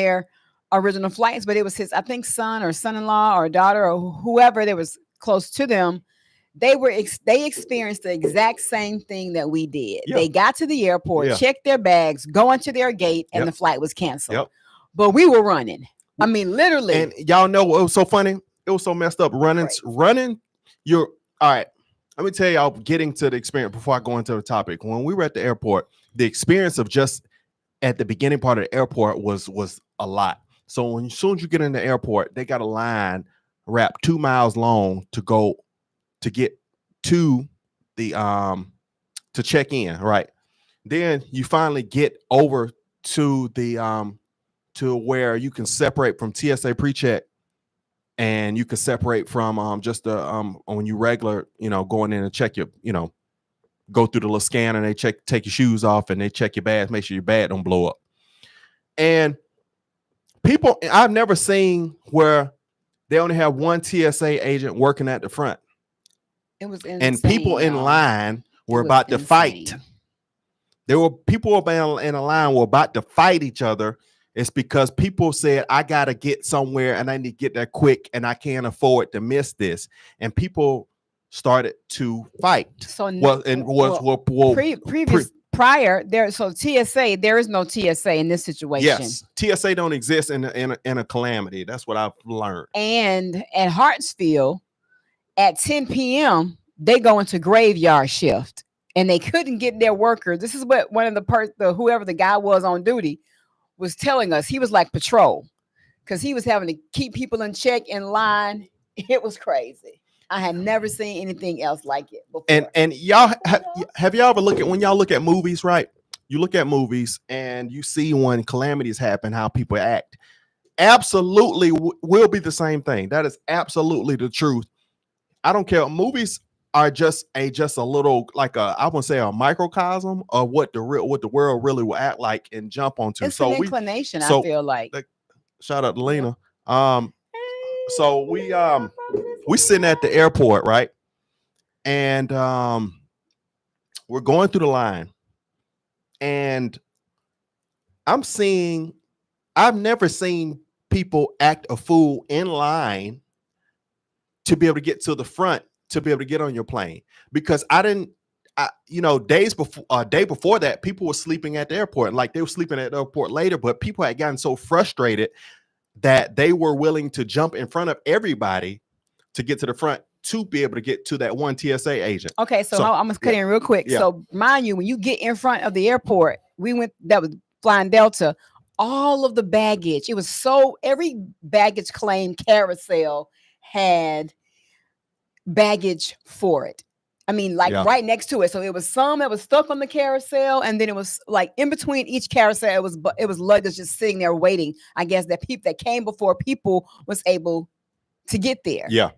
their original flights, but it was his, I think, son or son-in-law or daughter or whoever that was close to them. They experienced the exact same thing that we did. Yeah. They got to the airport, Yeah. checked their bags, go into their gate, and Yep. the flight was canceled. Yep. But we were running. I mean, literally. And y'all know what was so funny? It was so messed up. Running. You're all right. Let me tell y'all, getting to the experience before I go into the topic. When we were at the airport, the experience of just at the beginning part of the airport was a lot. So as soon as you get in the airport, they got a line wrapped 2 miles long to go to get to the to check in, right? Then you finally get over to the to where you can separate from TSA pre-check, and you can separate from just the when you regular, going in and check your, go through the little scan, and they take your shoes off, and they check your bags, make sure your bag don't blow up. And people, I've never seen where they only have one TSA agent working at the front. It was insane, and people in line were about to fight. There were people in a line were about to fight each other. It's because people said, I got to get somewhere and I need to get there quick and I can't afford to miss this. And people started to fight. So prior there, so TSA, there is no TSA in this situation. Yes, TSA don't exist in a calamity. That's what I've learned. And at Hartsfield, at 10 p.m., they go into graveyard shift, and they couldn't get their workers. This is what one of whoever the guy was on duty was telling us. He was like patrol, because he was having to keep people in check, in line. It was crazy. I had never seen anything else like it before. And y'all have y'all ever when y'all look at movies, right? You look at movies and you see when calamities happen, how people act. Absolutely will be the same thing. That is absolutely the truth. I don't care. Movies are just a little, like I wouldn't say a microcosm of what the world really will act like and jump onto. It's an inclination, I feel like. Shout out to Lena. So we sitting at the airport, right? And we're going through the line, and I've never seen people act a fool in line to be able to get to the front, to be able to get on your plane. Because day before that, people were sleeping at the airport. Like, they were sleeping at the airport later, but people had gotten so frustrated that they were willing to jump in front of everybody to get to the front to be able to get to that one TSA agent. Okay, so I'm gonna cut in real quick. Yeah. So mind you, when you get in front of the airport, that was flying Delta, all of the baggage, every baggage claim carousel had baggage for it. I mean, right next to it. So it was some that was stuck on the carousel, and then it was like in between each carousel, it was luggage just sitting there waiting. I guess that people that came before people was able to get there. Yeah.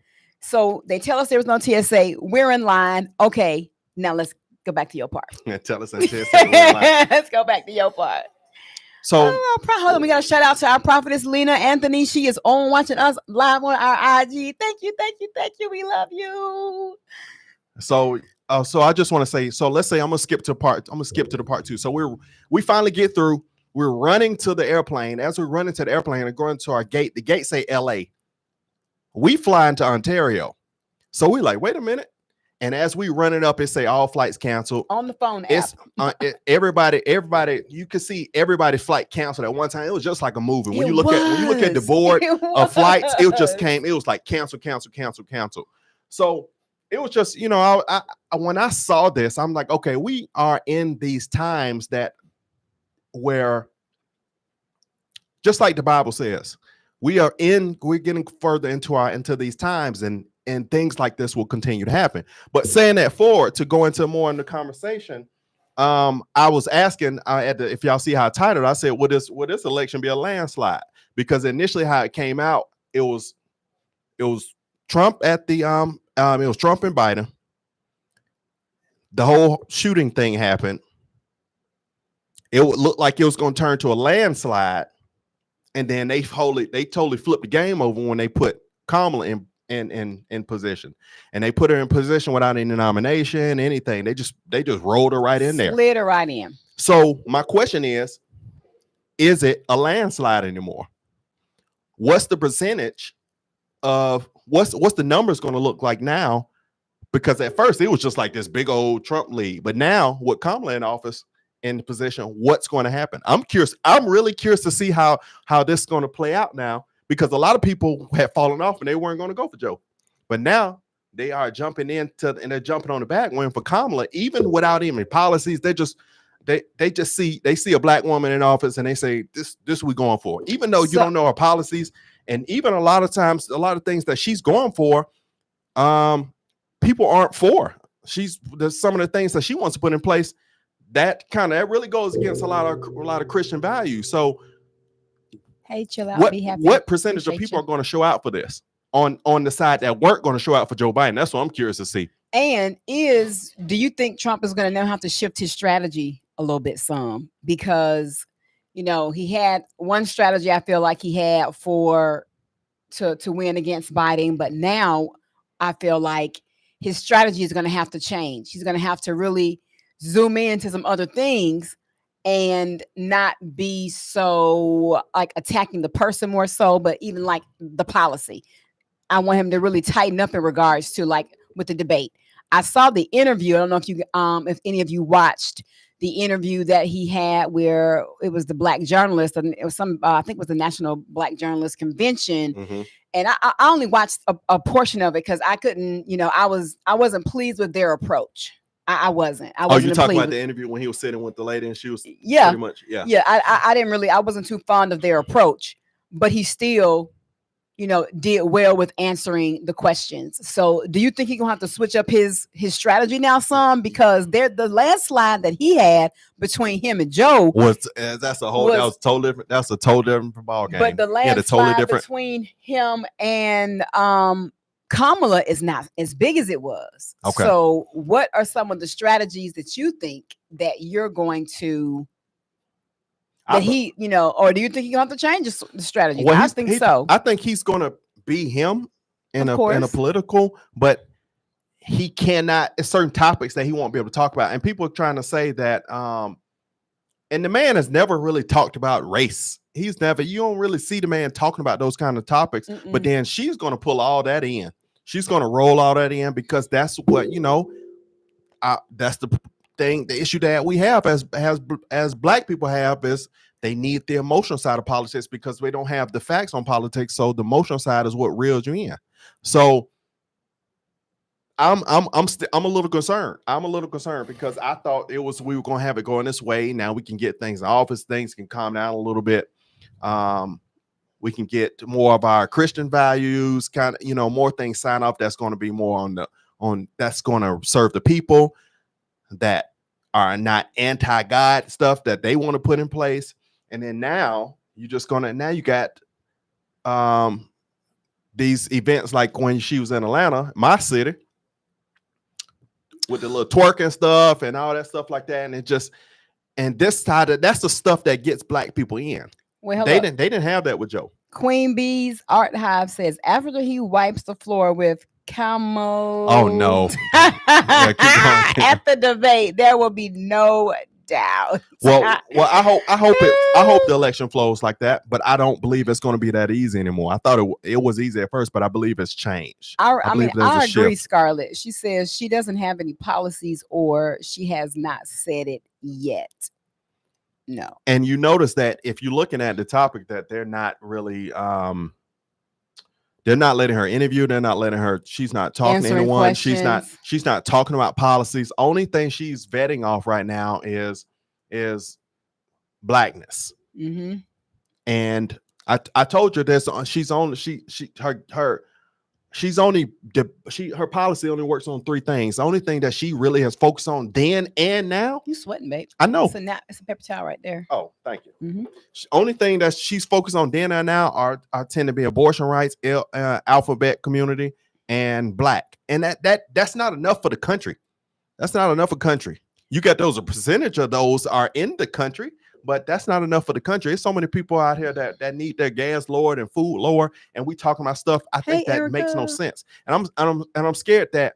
So they tell us there was no TSA. We're in line. Okay, now let's go back to your part. Tell us on TSA. We're in line. Let's go back to your part. So hold on, we got to shout out to our prophetess Lena Anthony. She is on watching us live on our IG. Thank you. We love you. So I just want to say, so let's say I'm gonna skip to the part two. So we finally get through. We're running to the airplane. As we're running to the airplane and going to our gate, the gate say LA. We fly into Ontario. So we're like, wait a minute. And as we run it up, it say all flights canceled. On the phone app. Everybody, you can see everybody's flight canceled at one time. It was just like a movie. When you look at the board of flights, it just came. It was like cancel. So it was just, when I saw this, I'm like, okay, we are in these times where, just like the Bible says, we're getting further into these times, and things like this will continue to happen. But saying that forward, to go into more in the conversation, I was asking if y'all see how I titled, I said, will this election be a landslide? Because initially how it came out, it was Trump at the it was Trump and Biden. The whole shooting thing happened. It would look like it was going to turn to a landslide, and then they totally flipped the game over when they put Kamala in position, and they put her in position without any nomination, anything. They just rolled her right in there, slid her right in. So my question is, is it a landslide anymore? What's the percentage of what's the numbers going to look like now? Because at first it was just like this big old Trump lead, but now with Kamala in office in the position, what's going to happen? I'm curious. I'm really curious to see how this is going to play out now, because a lot of people had fallen off and they weren't going to go for Joe, but now they are jumping into and they're jumping on the bandwagon for Kamala, even without any policies. They just see a black woman in office and they say this we going for, even though you don't know her policies, and even a lot of times a lot of things that she's going for, people aren't for. There's some of the things that she wants to put in place that really goes against a lot of Christian values. So, hey, chill out. Be happy. What percentage of people are going to show out for this on the side that weren't going to show out for Joe Biden? That's what I'm curious to see. And do you think Trump is going to now have to shift his strategy a little bit some? Because, he had one strategy I feel like he had to win against Biden, but now I feel like his strategy is going to have to change. He's going to have to really zoom into some other things and not be so like attacking the person more so, but even like the policy. I want him to really tighten up in regards to like with the debate. I saw the interview. I don't know if any of you watched the interview that he had where it was the black journalist, and it was I think it was the National Black Journalist Convention. Mm-hmm. And I only watched a portion of it because I couldn't, I wasn't pleased with their approach. I wasn't. Oh, you talking about the interview when he was sitting with the lady and she was pretty much, yeah. I wasn't too fond of their approach, but he still, did well with answering the questions. So, do you think he's gonna have to switch up his strategy now, some? Because the landslide that he had between him and Joe was totally different. That's a totally different ball game. But the landslide between him and Kamala is not as big as it was. Okay. So, what are some of the strategies that you think that you're going to? Or do you think he's going to have to change the strategy? Well, I think so. I think he's going to be him in a political, but he cannot. It's certain topics that he won't be able to talk about, and people are trying to say that. And the man has never really talked about race. You don't really see the man talking about those kind of topics. Mm-mm. But then she's going to pull all that in. She's going to roll all that in because that's what that's the thing. The issue that we have as black people have is they need the emotional side of politics because we don't have the facts on politics. So the emotional side is what reels you in. So I'm a little concerned. I'm a little concerned because I thought we were going to have it going this way. Now we can get things in office. Things can calm down a little bit. We can get more of our Christian values, kind of, more things signed off. That's going to be more that's going to serve the people that are not anti-God stuff that they want to put in place. And then now you got these events like when she was in Atlanta, my city, with the little twerking stuff and all that stuff like that. And this side, that's the stuff that gets black people in. Well, they didn't have that with Joe. Queen Bee's Art Hive says after he wipes the floor with camel. Oh no! At the debate, there will be no doubt. Well, I hope the election flows like that, but I don't believe it's going to be that easy anymore. I thought it was easy at first, but I believe it's changed. I agree, Scarlett. She says she doesn't have any policies or she has not said it yet. No. And you notice that if you're looking at the topic that they're not really they're not letting her interview, she's not talking to anyone. Questions. She's not talking about policies. Only thing she's vetting off right now is Blackness. Mm-hmm. And I told you this, her policy only works on three things. The only thing that she really has focused on then and now. You sweating, babe. I know. It's a pepper towel right there. Oh, thank you. Mm-hmm. Only thing that she's focused on then and now are tend to be abortion rights, alphabet community, and black. And that's not enough for the country. That's not enough for country. You got those, a percentage of those are in the country, but that's not enough for the country. There's so many people out here that need their gas lowered and food lower, and we talking about stuff. I think that Erica. makes no sense. And I'm scared that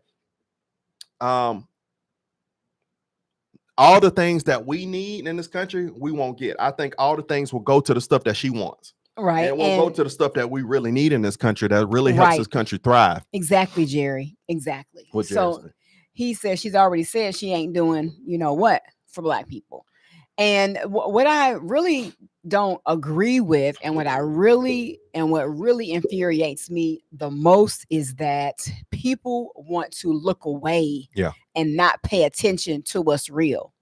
all the things that we need in this country, we won't get. I think all the things will go to the stuff that she wants. Right. And we'll go to the stuff that we really need in this country that really helps this country thrive. Exactly, Jerry. Exactly. So he says she's already said she ain't doing, you know what, for Black people. And what I really don't agree with, and what really infuriates me the most is that people want to look away and not pay attention to what's real.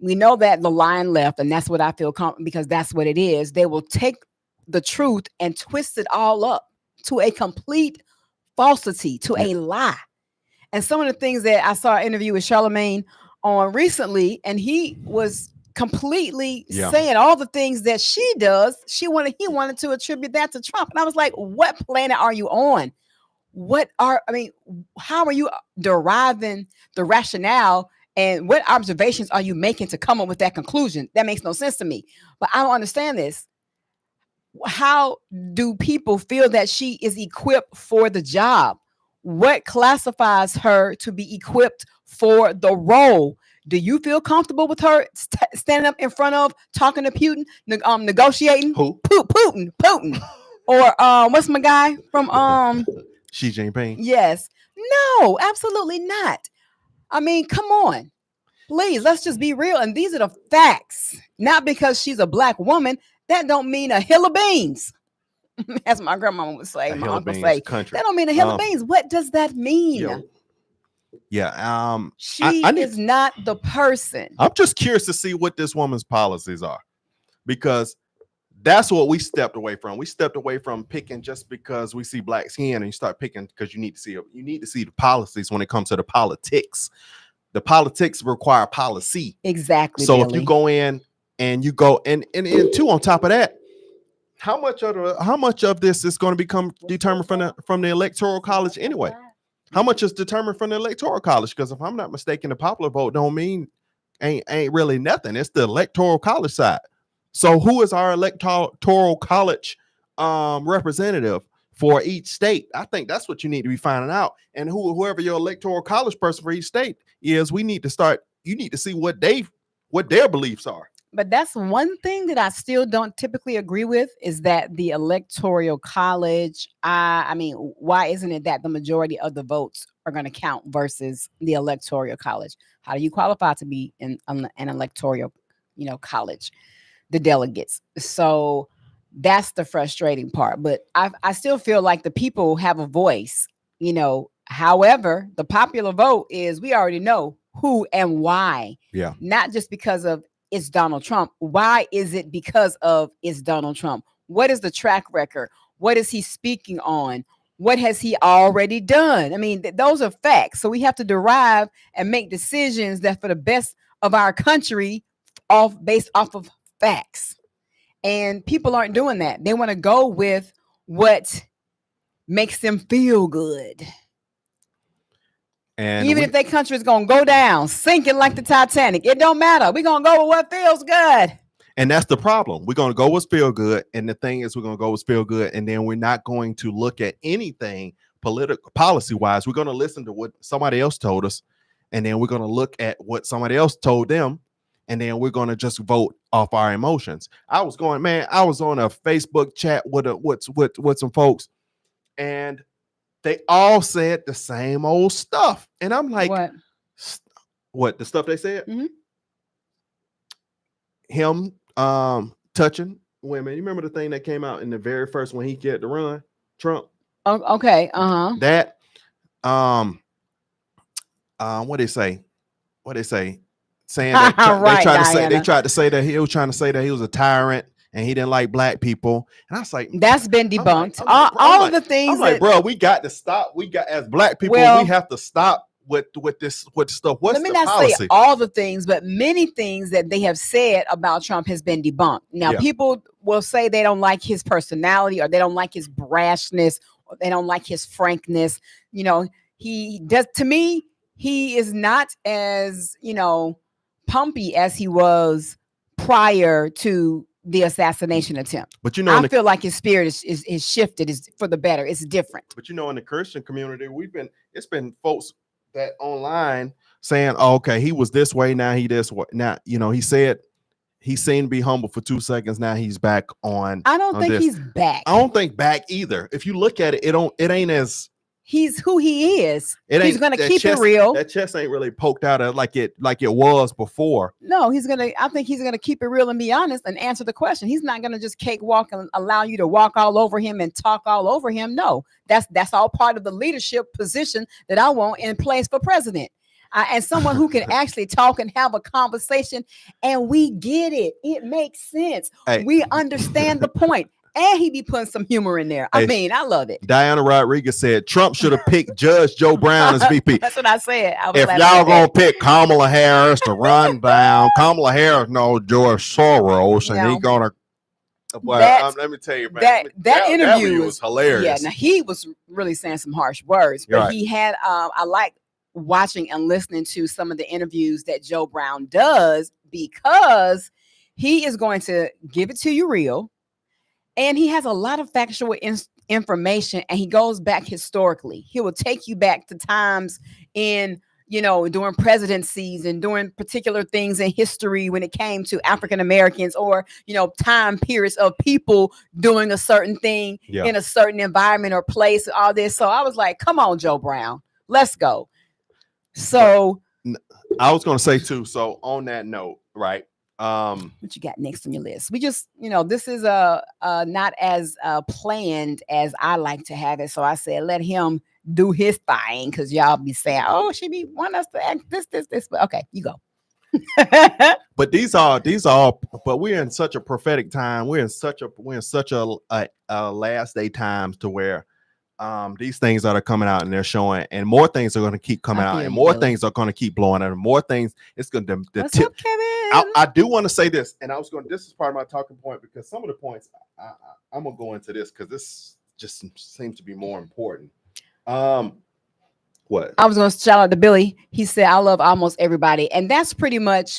We know that the line left, and that's what I feel because that's what it is. They will take the truth and twist it all up to a complete falsity, to a lie. And some of the things that I saw an interview with Charlemagne on recently, and he was completely saying all the things that she does. He wanted to attribute that to Trump. And I was like, what planet are you on? How are you deriving the rationale, and what observations are you making to come up with that conclusion? That makes no sense to me. But I don't understand this. How do people feel that she is equipped for the job? What classifies her to be equipped for the role? Do you feel comfortable with her standing up in front of, talking to Putin, negotiating? Who? Putin. Or what's my guy from Xi Jinping? Yes. No, absolutely not. I mean, come on. Please, let's just be real. And these are the facts. Not because she's a Black woman, that don't mean a hill of beans. As my grandmama would say, my uncle would say, country. That don't mean a hill of beans. What does that mean? She is not the person. I'm just curious to see what this woman's policies are, because that's what we stepped away from. We stepped away from picking just because we see Black skin, and you start picking because you need to see the policies when it comes to the politics. The politics require policy. Exactly. So Billy, if you go in and you go and two, on top of that, how much of this is going to become determined from the Electoral College anyway? How much is determined from the Electoral College? Because if I'm not mistaken, the popular vote don't mean ain't really nothing. It's the Electoral College side. So who is our Electoral College representative for each state? I think that's what you need to be finding out. And whoever your Electoral College person for each state is, you need to see what their beliefs are. But that's one thing that I still don't typically agree with, is that the Electoral College, why isn't it that the majority of the votes are going to count versus the Electoral College? How do you qualify to be in an Electoral, college? The delegates. So that's the frustrating part. But I still feel like the people have a voice, However, the popular vote is, we already know who and why. Yeah. Not just because of it's Donald Trump. Why is it because of it's Donald Trump? What is the track record? What is he speaking on? What has he already done? I mean, those are facts. So we have to derive and make decisions that for the best of our country based off of facts. And people aren't doing that. They want to go with what makes them feel good. And even if their country is going to go down, sinking like the Titanic, it don't matter. We're going to go with what feels good. And that's the problem. We're going to go with feel good. And the thing is, we're going to go with feel good. And then we're not going to look at anything policy wise. We're going to listen to what somebody else told us. And then we're going to look at what somebody else told them. And then we're going to just vote off our emotions. I was on a Facebook chat with some folks, and they all said the same old stuff. And I'm like, what the stuff they said? Mm-hmm. Him touching women. You remember the thing that came out in the very first when he get to run, Trump? Oh, okay. Uh-huh. That what they say? Saying that they tried to say that he was trying to say that he was a tyrant and he didn't like Black people. And I was like, that's been debunked. All of the things. I'm like, bro, we got to stop. We got, as Black people, we have to stop with stuff. What's the policy? Say all the things, but many things that they have said about Trump has been debunked. Now, people will say they don't like his personality, or they don't like his brashness, or they don't like his frankness. He does, to me, he is not as, pumpy as he was prior to the assassination attempt. But I feel like his spirit is shifted, is for the better. It's different. But in the Christian community, it's been folks that online saying, oh, okay, he was this way, now he this way. Now, he said he seemed to be humble for 2 seconds. Now he's back on. I don't think he's back. I don't think back either. If you look at it, it ain't as he's who he is. He's gonna keep it real. That chest ain't really poked out like it was before. No, I think he's gonna keep it real and be honest and answer the question. He's not gonna just cakewalk and allow you to walk all over him and talk all over him. No, that's all part of the leadership position that I want in place for president. And someone who can actually talk and have a conversation, and we get it. It makes sense. Hey. We understand the point. And he be putting some humor in there. I mean, I love it. Diana Rodriguez said Trump should have picked Judge Joe Brown as VP. That's what I said. If y'all gonna pick Kamala Harris to run down, Kamala Harris knows George Soros, and he gonna. Let me tell you, man, that interview was hilarious. Yeah, now he was really saying some harsh words, but he had. I like watching and listening to some of the interviews that Joe Brown does because he is going to give it to you real, and he has a lot of factual information, and he goes back historically. He will take you back to times in during presidencies and during particular things in history when it came to African Americans or time periods of people doing a certain thing in a certain environment or place. All this, so I was like, "Come on, Joe Brown, let's go." So I was going to say too. So on that note, right? What you got next on your list? We just, this is not as planned as I like to have it. So I said, let him do his thing because y'all be saying, "Oh, she be want us to act this." But okay, you go. But these are. But we're in such a prophetic time. We're in such a last day times to where. These things that are coming out and they're showing, and more things are going to keep coming out, and more things are going to keep blowing out, and more things. It's going to. What's up, Kevin? I do want to say this, and this is part of my talking point because some of the points I'm gonna go into this because this just seems to be more important. What I was going to shout out to Billy. He said, "I love almost everybody," and that's pretty much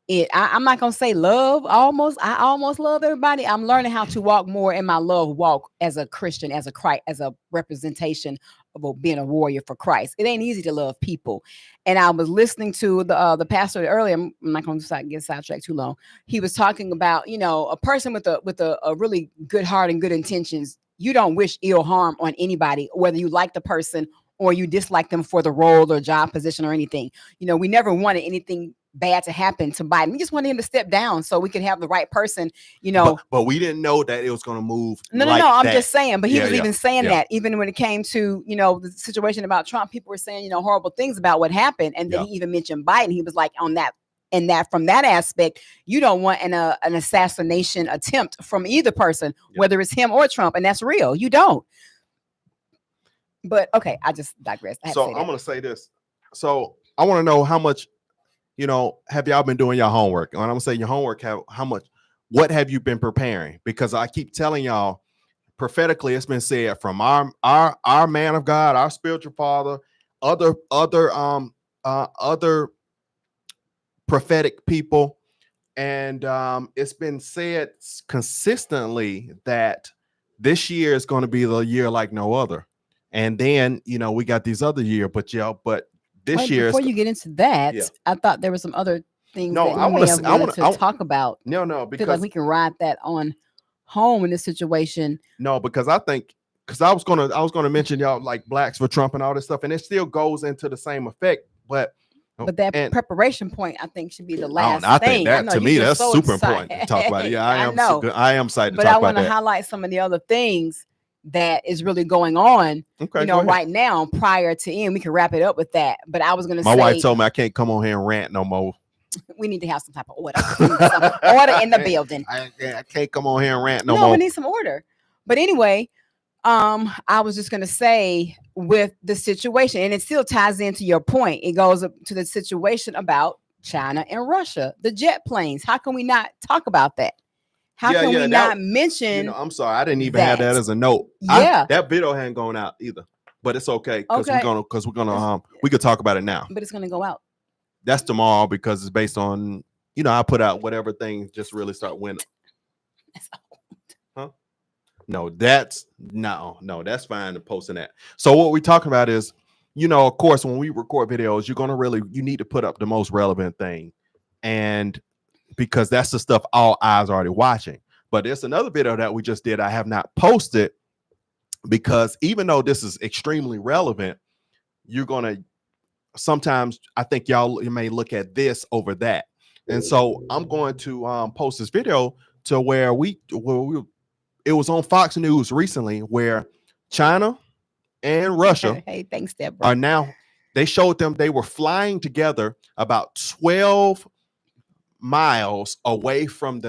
it. I'm not gonna say love almost. I almost love everybody. I'm learning how to walk more in my love walk as a Christian, as a representation of being a warrior for Christ. It ain't easy to love people. And I was listening to the pastor earlier. I'm not gonna get sidetracked too long. He was talking about a person with a really good heart and good intentions. You don't wish ill harm on anybody, whether you like the person or you dislike them for the role or job position or anything. We never wanted anything bad to happen to Biden. We just wanted him to step down so we could have the right person, But we didn't know that it was going to move. No. I'm just saying. But he was even saying that, even when it came to, the situation about Trump, people were saying, horrible things about what happened. And then he even mentioned Biden. He was like, on that, and that from that aspect, you don't want an assassination attempt from either person, whether it's him or Trump. And that's real. You don't. But okay, I just digressed. So I'm going to say this. So I want to know how much, have y'all been doing your homework? And I'm saying your homework, what have you been preparing? Because I keep telling y'all, prophetically, it's been said from our man of God, our spiritual father, other prophetic people, and it's been said consistently that this year is going to be the year like no other. And then we got these other year, but this year. Before you get into that, I thought there were some other things. No, I want to talk about. No, because like we can ride that on home in this situation. No, because I was gonna mention y'all like blacks for Trump and all this stuff, and it still goes into the same effect. But that preparation point, I think, should be the last thing. I think that to me that's so super important to talk about it. Yeah, I am excited to talk about that. But I want to highlight some of the other things that is really going on, right now prior to end. We can wrap it up with that. But I was going to say, my wife told me I can't come on here and rant no more. We need to have some type of order. Order in the building. I can't come on here and rant no more. We need some order. But anyway, I was just going to say with the situation, and it still ties into your point. It goes up to the situation about China and Russia, the jet planes. How can we not talk about that? How can we not mention? I'm sorry, I didn't even have that as a note. That video hadn't gone out either, but it's okay because we're gonna we could talk about it now. But it's gonna go out. That's tomorrow because it's based on I put out whatever things just really start winning. That's old. Huh? No, that's fine to posting that. So what we're talking about is you know, of course, when we record videos, you need to put up the most relevant thing. And because that's the stuff all eyes are already watching. But there's another video that we just did I have not posted, because even though this is extremely relevant, you're going to sometimes, I think you may look at this over that. And so I'm going to post this video to where it was on Fox News recently, where China and Russia thanks, Deborah. are now, they showed them they were flying together about 12 miles away from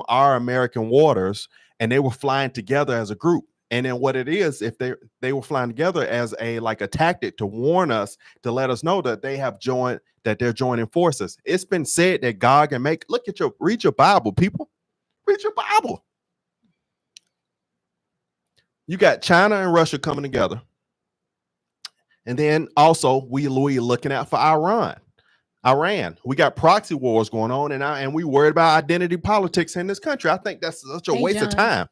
our American waters, and they were flying together as a group. And then what it is, if they were flying together as a tactic to warn us, to let us know that they're joining forces. It's been said that God can read your Bible, people. Read your Bible. You got China and Russia coming together. And then also we looking out for Iran. We got proxy wars going on, and we worried about identity politics in this country. I think that's such a waste of time.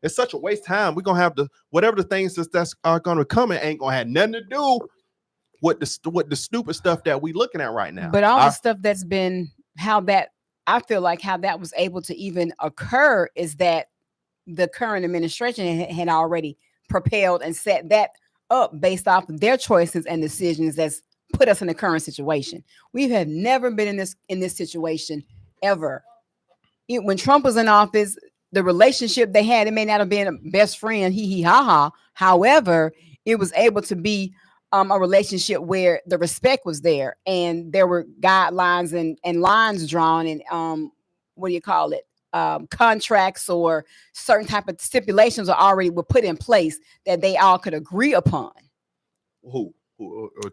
It's such a waste of time. We're gonna have whatever the things that's are gonna come, it ain't gonna have nothing to do with the stupid stuff that we looking at right now. But all the stuff that's been I feel like how that was able to even occur is that the current administration had already propelled and set that up based off of their choices and decisions that's put us in the current situation. We have never been in this situation ever. When Trump was in office, the relationship they had, it may not have been a best friend, hee ha ha. However, it was able to be a relationship where the respect was there, and there were guidelines and lines drawn, and what do you call it? Contracts or certain type of stipulations were put in place that they all could agree upon. Who?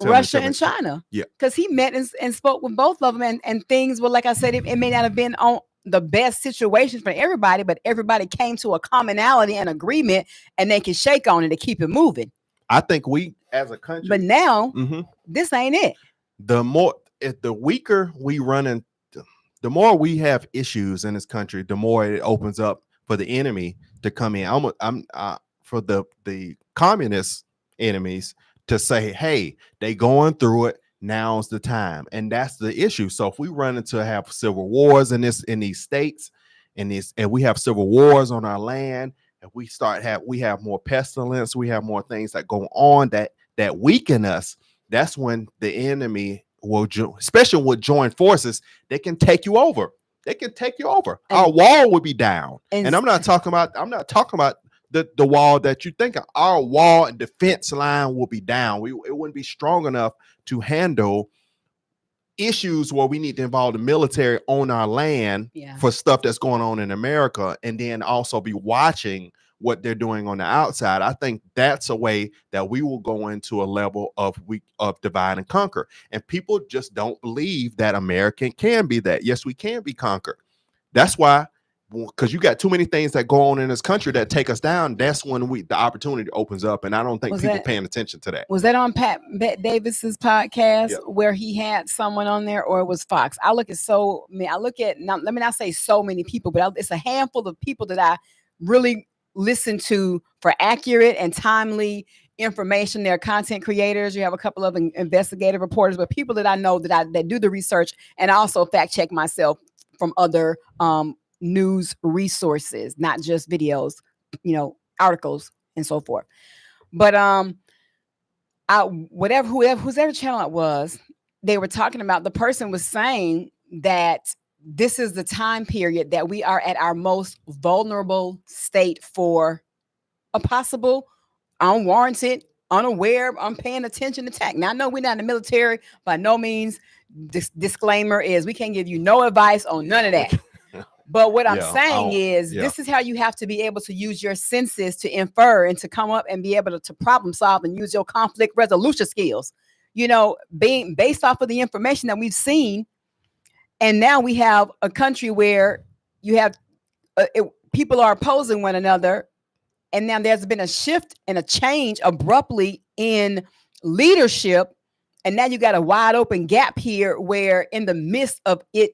Russia and China. Yeah. Because he met and spoke with both of them, and things were, like I said, it may not have been on the best situations for everybody, but everybody came to a commonality and agreement, and they can shake on it to keep it moving. I think we as a country. But now, this ain't it. The weaker we run into, the more we have issues in this country, the more it opens up for the enemy to come in. For the communist enemies to say, hey, they going through it. Now's the time. And that's the issue. So if we run into have civil wars in these states, and we have civil wars on our land, and we have more pestilence, we have more things that go on that weaken us, that's when the enemy will especially with joint forces, they can take you over. Our wall will be down. And I'm not talking about the wall that you think of. Our wall and defense line will be down. It wouldn't be strong enough to handle issues where we need to involve the military on our land for stuff that's going on in America, and then also be watching what they're doing on the outside. I think that's a way that we will go into a level of divide and conquer. And people just don't believe that American can be that. Yes, we can be conquered. That's why, because you got too many things that go on in this country that take us down. That's when the opportunity opens up, and I don't think people paying attention to that. Was that on Pat Davis's podcast where he had someone on there, or it was Fox? Now, let me not say so many people, but it's a handful of people that I really listen to for accurate and timely information. They're content creators. You have a couple of investigative reporters, but people that I know that do the research and also fact check myself from other news resources, not just videos, articles and so forth. But whoever channel it was, they were talking about, the person was saying that this is the time period that we are at our most vulnerable state for a possible unwarranted, unaware, unpaying attention attack. Now, I know we're not in the military, by no means. This disclaimer is we can't give you no advice on none of that. But what I'm saying is this is how you have to be able to use your senses to infer and to come up and be able to problem solve and use your conflict resolution skills, being based off of the information that we've seen. And now we have a country where you have people are opposing one another. And now there's been a shift and a change abruptly in leadership. And now you got a wide open gap here where in the midst of it,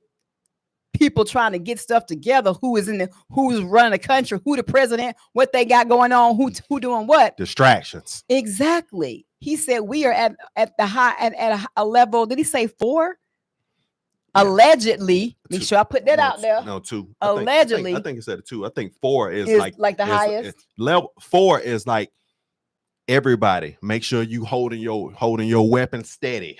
people trying to get stuff together. Who's running the country? Who the president? What they got going on? Who doing what? Distractions. Exactly. He said we are at the high at a level. Did he say 4? Yeah. Allegedly. Make sure I put that out there. No, 2. Allegedly. I think it said 2. I think 4 is like the highest. Level 4 is like everybody. Make sure you holding your weapon steady.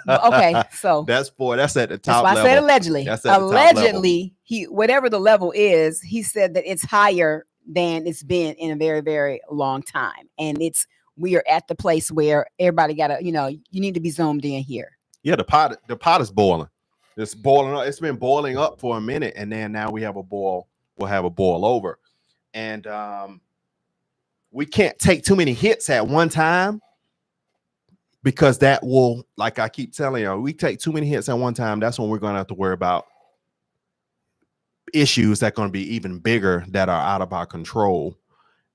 Okay, so that's 4. That's at the top level. That's why I said allegedly. That's at allegedly, whatever the level is, he said that it's higher than it's been in a very, very long time. And we are at the place where everybody gotta, you need to be zoomed in here. Yeah, the pot is boiling. It's boiling up. It's been boiling up for a minute, and then now we have a boil. We'll have a boil over, and we can't take too many hits at one time, because that will, like I keep telling you, we take too many hits at one time. That's when we're going to have to worry about issues that are going to be even bigger that are out of our control.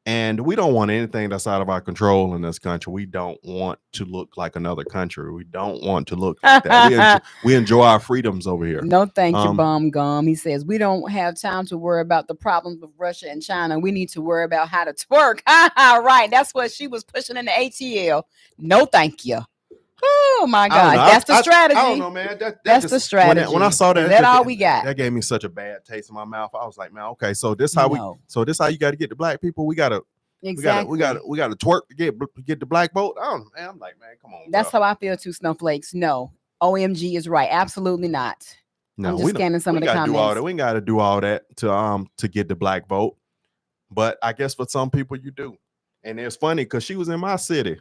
And we don't want anything that's out of our control in this country. We don't want to look like another country. We don't want to look like that. We enjoy our freedoms over here. No, thank you, Bum Gum. He says, we don't have time to worry about the problems of Russia and China. We need to worry about how to twerk. Right. That's what she was pushing in the ATL. No, thank you. Oh, my God. That's the strategy. I don't know, man. That's the strategy. When I saw that, that's all we got. That gave me such a bad taste in my mouth. I was like, man, okay, so this how you got to get the black people. We got to twerk to get the black vote. I don't know, man. I'm like, man, come on. That's how I feel too, Snowflakes. No, OMG is right. Absolutely not. No, I'm just scanning some of the comments. We got to do all that to get the black vote. But I guess for some people you do. And it's funny because she was in my city.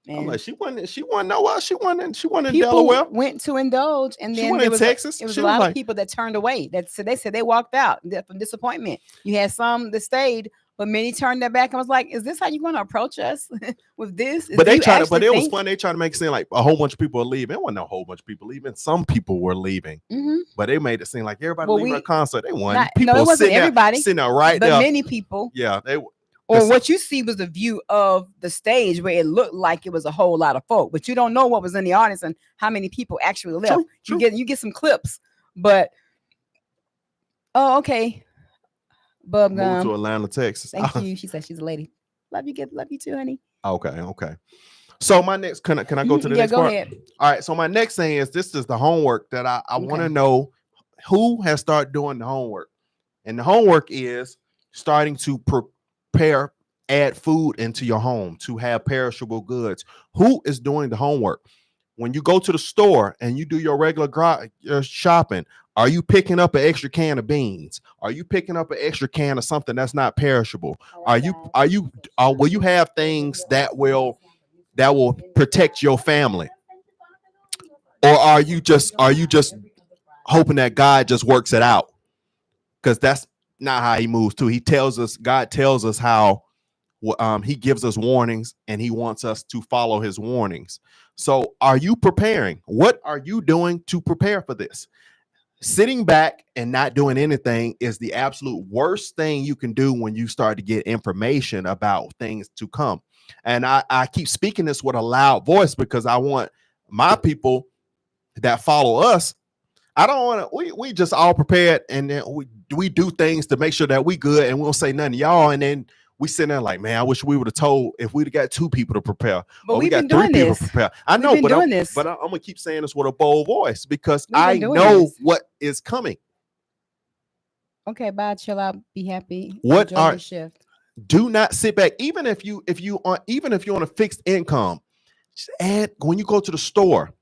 I'm like, she wasn't nowhere. She wasn't in Delaware. Went to indulge, and then there was Texas. It was a lot of people that turned away. They said they walked out from disappointment. You had some that stayed, but many turned their back and was like, "Is this how you're going to approach us with this?" But it was fun. They tried to make it seem like a whole bunch of people are leaving. It wasn't a whole bunch of people leaving. Some people were leaving, but they made it seem like everybody leaving a concert. They weren't. It wasn't everybody. Sitting there right but there. Many people. Yeah, they. Or what you see was the view of the stage where it looked like it was a whole lot of folk, but you don't know what was in the audience and how many people actually left. True. You get some clips, but okay. Bub Gum. Moved to Atlanta, Texas. Thank you. She said she's a lady. Love you too, honey. Okay. So my next, can I go to the next part? Ahead. All right. So my next thing is this is the homework that I want to know who has started doing the homework, and the homework is starting to add food into your home to have perishable goods. Who is doing the homework? When you go to the store and you do your regular shopping, are you picking up an extra can of beans? Are you picking up an extra can of something that's not perishable? Will you have things that will protect your family? Or are you just hoping that God just works it out? Because that's not how he moves too. God tells us how he gives us warnings, and he wants us to follow his warnings. So are you preparing? What are you doing to prepare for this? Sitting back and not doing anything is the absolute worst thing you can do when you start to get information about things to come. And I keep speaking this with a loud voice because I want my people that follow us. I don't want to, we just all prepared, and then we do things to make sure that we good, and we don't say nothing to y'all, and then we sit there like, man, I wish we would have told if we'd have got 2 people to prepare. But we got 3 people to prepare. I know, but I'm going to keep saying this with a bold voice because I know what is coming. Okay, bye, chill out, be happy. What are shift? Do not sit back, even if you're on a fixed income. Just add, when you go to the store,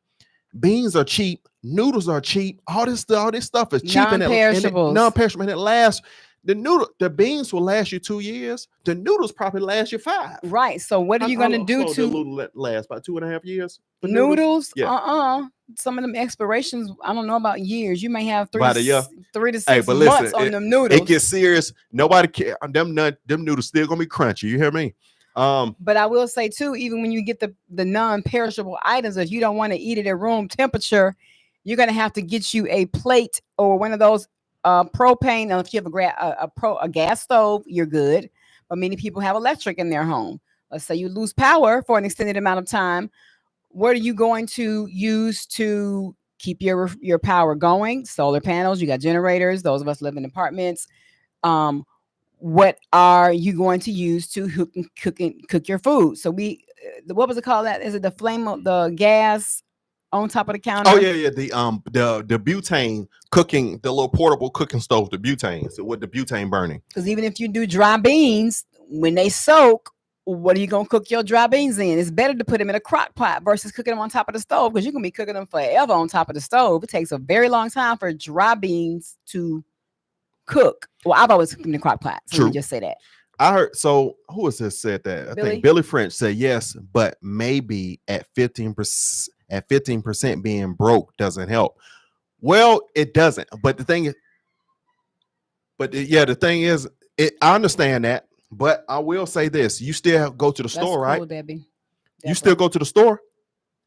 beans are cheap, noodles are cheap, all this stuff is cheap, non-perishable, and it lasts. The beans will last you 2 years. The noodles probably last you 5. Right. So what are you going to do to the noodle last about 2.5 years? Noodles? Yeah. Some of them expirations, I don't know about years. You may have 3 to 6 months on them noodles. It gets serious. Nobody care. Them noodles still gonna be crunchy. You hear me? But I will say too, even when you get the non-perishable items, if you don't want to eat it at room temperature, you're gonna have to get you a plate or one of those propane. If you have a gas stove, you're good. But many people have electric in their home. Let's say you lose power for an extended amount of time. What are you going to use to keep your power going. Solar panels, you got generators. Those of us live in apartments. What are you going to use to cook your food? So what was it called? That is it the flame of the gas on top of the counter? Oh yeah. The butane cooking, the little portable cooking stove, the butane. So with the butane burning. Because even if you do dry beans, when they soak, what are you gonna cook your dry beans in? It's better to put them in a crock pot versus cooking them on top of the stove, because you can be cooking them forever on top of the stove. It takes a very long time for dry beans to cook. Well, I've always cooked in the crock pot. So let me just say that. I heard. So who was this said that? I think Billy French said yes, but maybe at 15%. At 15% being broke doesn't help. Well, it doesn't. But the thing is, the thing is, I understand that. But I will say this: you still go to the store, cool, right? Debbie. You still go to the store,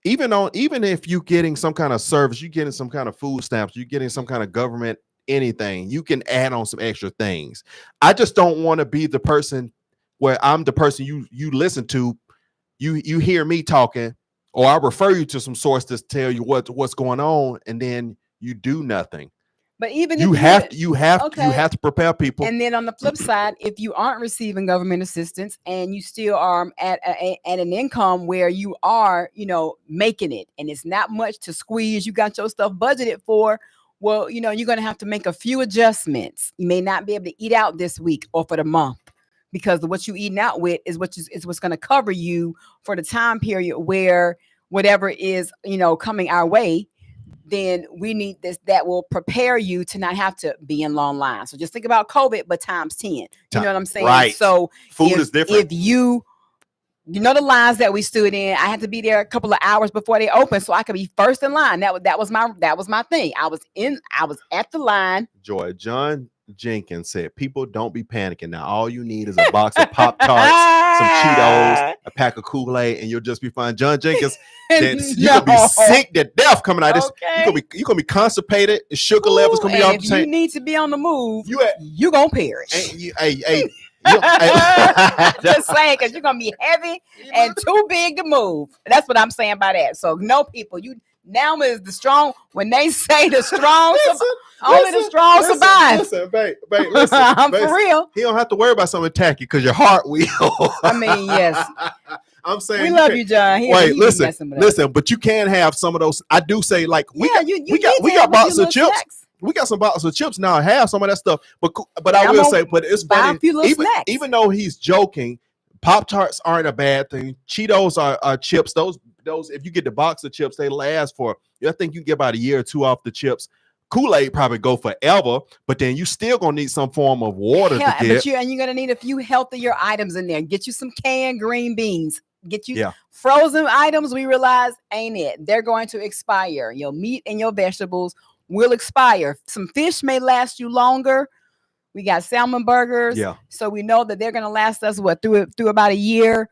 even if you're getting some kind of service, you're getting some kind of food stamps, you're getting some kind of government anything. You can add on some extra things. I just don't want to be the person where I'm the person you listen to. You hear me talking, or I refer you to some source to tell you what's going on, and then you do nothing. But even you have to prepare people. And then on the flip side, if you aren't receiving government assistance and you still are at an income where you are, making it, and it's not much to squeeze, you got your stuff budgeted for. Well, you're going to have to make a few adjustments. You may not be able to eat out this week or for the month, because what you eating out with is what's going to cover you for the time period where whatever is, coming our way. Then we need this that will prepare you to not have to be in long lines. So just think about COVID, but times 10. You know what I'm saying? Right. So food is different. If you the lines that we stood in, I had to be there a couple of hours before they opened so I could be first in line. That was my thing. I was at the line. Joy, John Jenkins said, people don't be panicking. Now all you need is a box of Pop-Tarts, some Cheetos, a pack of KoolAid, and you'll just be fine. John Jenkins, you're gonna be sick to death coming out of this. You're gonna be constipated, sugar levels gonna be off the chain. If you need to be on the move, you gonna perish. Just saying, because you're gonna be heavy and too big to move. That's what I'm saying by that. So no, people, now is the strong. When they say the strong, only the strong survive. Listen, babe, listen. I'm for real. He don't have to worry about something tacky because your heart will. I mean, yes. I'm saying we love you, John. Listen, but you can have some of those. I do say, like, we got boxes of chips. Snacks. We got some boxes of chips now. I have some of that stuff, but I will say, but it's funny. Even though he's joking, Pop-Tarts aren't a bad thing. Cheetos are chips. Those if you get the box of chips, they last for. I think you get about a year or two off the chips. KoolAid probably go forever, but then you still gonna need some form of water to get. You're gonna need a few healthier items in there. Get you some canned green beans. Get you frozen items. We realize ain't it? They're going to expire. Your meat and your vegetables will expire. Some fish may last you longer. We got salmon burgers. Yeah. So we know that they're gonna last us through about a year.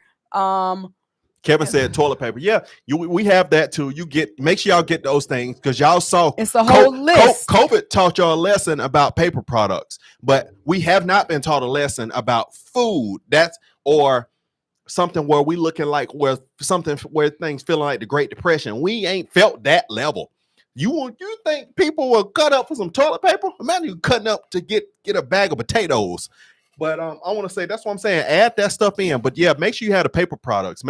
Kevin said toilet paper. Yeah, we have that too. Make sure y'all get those things because y'all saw it's a whole list. COVID taught y'all a lesson about paper products, but we have not been taught a lesson about food. Or something where we looking like where things feeling like the Great Depression. We ain't felt that level. You think people will cut up for some toilet paper? Imagine you cutting up to get a bag of potatoes. But I want to say, that's what I'm saying. Add that stuff in. But yeah, make sure you have the paper products.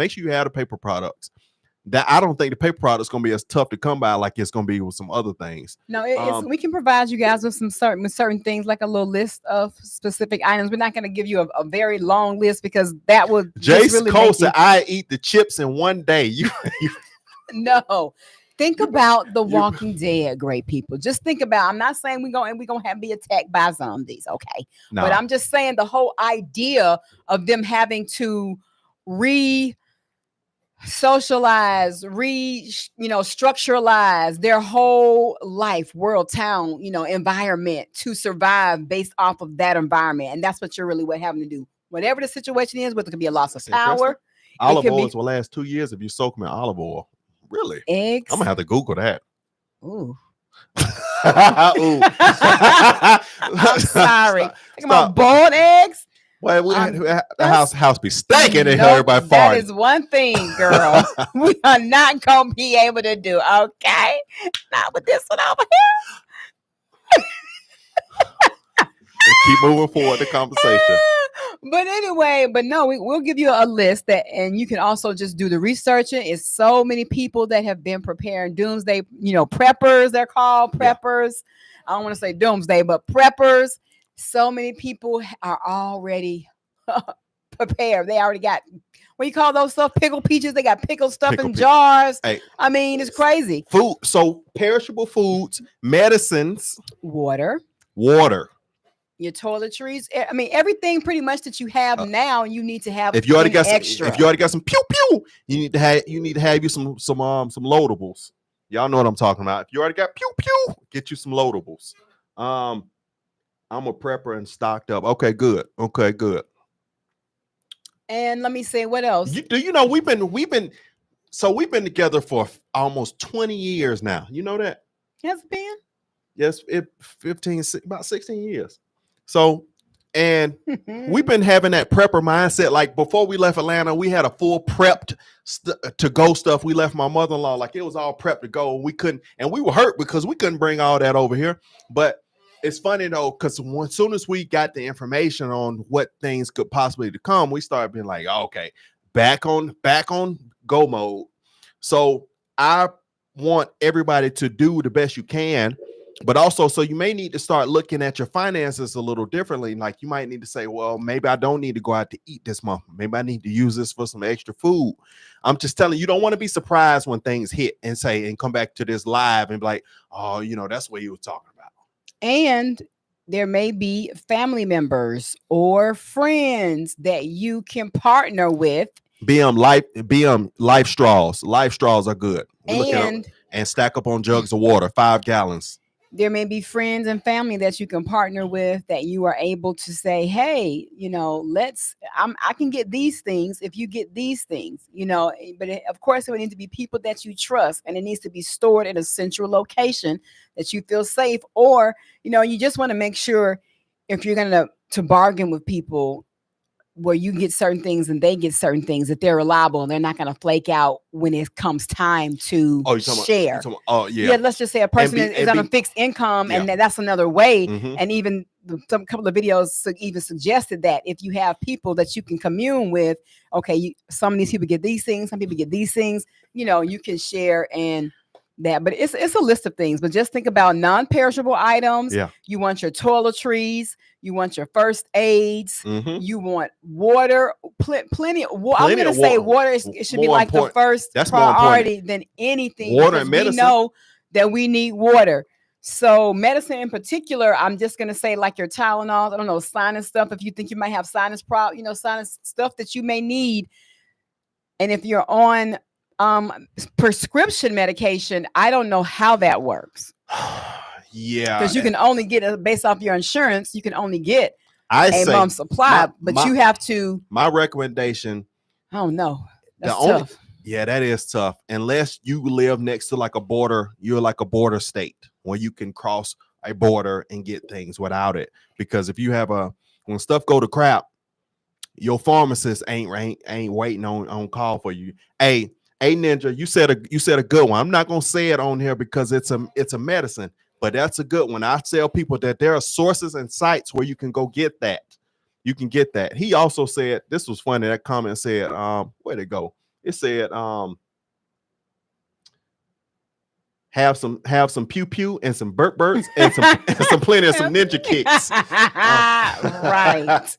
That I don't think the paper product is going to be as tough to come by like it's going to be with some other things. No, we can provide you guys with some certain things, like a little list of specific items. We're not going to give you a very long list because that would Jace really Cole said, I eat the chips in one day. No. Think about The Walking Dead, great people. Just think about, I'm not saying we're going to be attacked by zombies, okay? No. But I'm just saying the whole idea of them having to socialize, structuralize their whole life, world, town, environment to survive based off of that environment. And that's what you're really having to do. Whatever the situation is, whether it could be a loss of power. Olive oils will last 2 years if you soak them in olive oil. Really? Eggs? I'm gonna have to Google that. Ooh. Ooh. I'm sorry. Think about boiled eggs. Well, the house be stinking in here. Everybody farting. That is one thing, girl. We are not gonna be able to do. Okay, not with this one over here. Keep moving forward the conversation. But anyway, we'll give you a list and you can also just do the researching. It's so many people that have been preparing doomsday, preppers, they're called preppers. Yeah. I don't want to say doomsday, but preppers. So many people are already prepared. They already got, what do you call those stuff? Pickled peaches. They got pickled stuff in jars. Hey, I mean, it's crazy. Food. So perishable foods, medicines, water. Your toiletries. I mean, everything pretty much that you have now, you need to have. If you already got extra. If you already got some pew pew, you need to have you some loadables. Y'all know what I'm talking about. If you already got pew pew, get you some loadables. I'm a prepper and stocked up. Okay, good. And let me say, what else? We've been together for almost 20 years now. You know that? Has it been? Yes, about 16 years. So, and we've been having that prepper mindset. Like before we left Atlanta, we had a full prepped to go stuff. We left my mother-in-law, like it was all prepped to go. And we were hurt because we couldn't bring all that over here. But it's funny though, because as soon as we got the information on what things could possibly come, we started being like, oh, okay, back on go mode. So I want everybody to do the best you can. But also, so you may need to start looking at your finances a little differently. Like you might need to say, well, maybe I don't need to go out to eat this month. Maybe I need to use this for some extra food. I'm just telling you, don't want to be surprised when things hit and come back to this live and be like, oh, that's what you were talking about. And there may be family members or friends that you can partner with. BM straws. Life straws are good. And stack up on jugs of water, 5 gallons. There may be friends and family that you can partner with that you are able to say, hey, I can get these things if you get these things, but of course it would need to be people that you trust, and it needs to be stored in a central location that you feel safe. Or, you just want to make sure if you're going to bargain with people where you get certain things and they get certain things, that they're reliable and they're not going to flake out when it comes time to share. Let's just say a person is on a fixed income, and that's another way. Mm-hmm. And even some couple of videos even suggested that if you have people that you can commune with, okay, some of these people get these things, some people get these things, you can share and that. But it's a list of things. But just think about non-perishable items. Yeah. You want your toiletries. You want your first aids. Mm-hmm. You want water. Plenty of water. I'm going to say water it should be like the first priority than anything. Water and medicine. We know that we need water. So medicine in particular, I'm just going to say like your Tylenol, I don't know, sinus stuff. If you think you might have sinus sinus stuff that you may need. And if you're on prescription medication, I don't know how that works. Yeah, because you can only get it based off your insurance. You can only get a month's supply, but you have to. My recommendation. I don't know. That's tough. Yeah, that is tough. Unless you live next to like a border, you're like a border state where you can cross a border and get things without it. Because if you have when stuff go to crap, your pharmacist ain't waiting on call for you. Hey Ninja, you said a good one. I'm not gonna say it on here because it's a medicine. But that's a good one. I tell people that there are sources and sites where you can go get that. You can get that. He also said, this was funny. That comment said, where'd it go? It said, have some pew pew and some burts and some plenty of some ninja kicks. Right.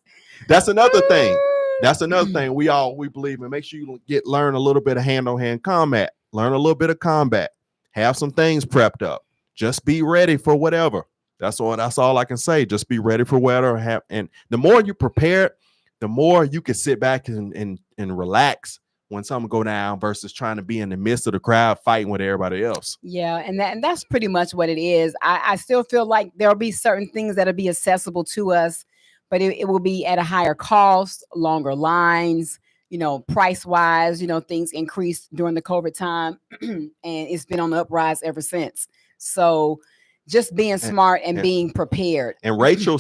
That's another thing. That's another thing we believe in. Make sure you learn a little bit of hand-on-hand combat. Learn a little bit of combat. Have some things prepped up. Just be ready for whatever. That's all I can say. Just be ready for whatever. And the more you prepare, the more you can sit back and relax when something go down versus trying to be in the midst of the crowd fighting with everybody else. Yeah, and that's pretty much what it is. I still feel like there'll be certain things that'll be accessible to us, but it will be at a higher cost, longer lines, price wise, things increased during the COVID time and it's been on the uprise ever since. So just being smart and being prepared. And Rachel,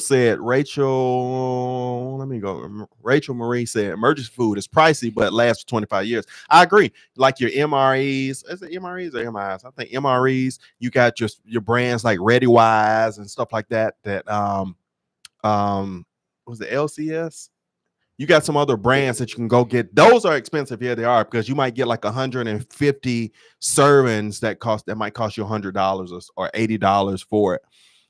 let me go. Rachel Marie said, emergency food is pricey, but lasts for 25 years. I agree. Like your MREs, is it MREs or MIs? I think MREs, you got your brands like Ready Wise and stuff like that. Was it LCS? You got some other brands that you can go get. Those are expensive. Yeah, they are, because you might get like 150 servings that might cost you $100 or $80 for it.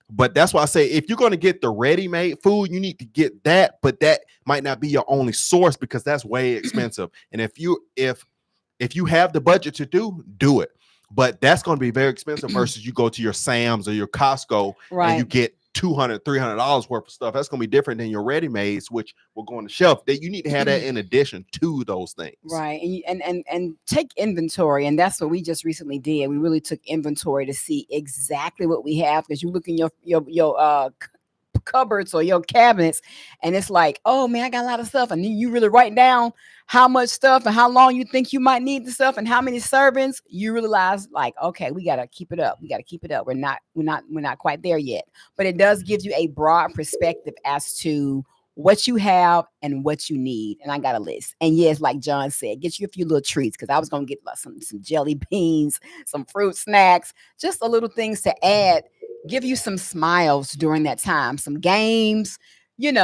But that's why I say, if you're going to get the ready-made food, you need to get that, but that might not be your only source, because that's way expensive. And if you have the budget to do it, but that's going to be very expensive versus you go to your Sam's or your Costco and you get $200, $300 worth of stuff. That's going to be different than your ready-mades, which will go on the shelf. That you need to have that in addition to those things. Right. And take inventory. And that's what we just recently did. We really took inventory to see exactly what we have, because you look in your cupboards or your cabinets and it's like, oh man, I got a lot of stuff. And then you really write down how much stuff and how long you think you might need the stuff and how many servings. You realize, like, okay, we got to keep it up. We're not quite there yet, but it does give you a broad perspective as to what you have and what you need. And I got a list. And yes, like John said, get you a few little treats, because I was going to get like some jelly beans, some fruit snacks, just a little things to add, give you some smiles during that time, some games, And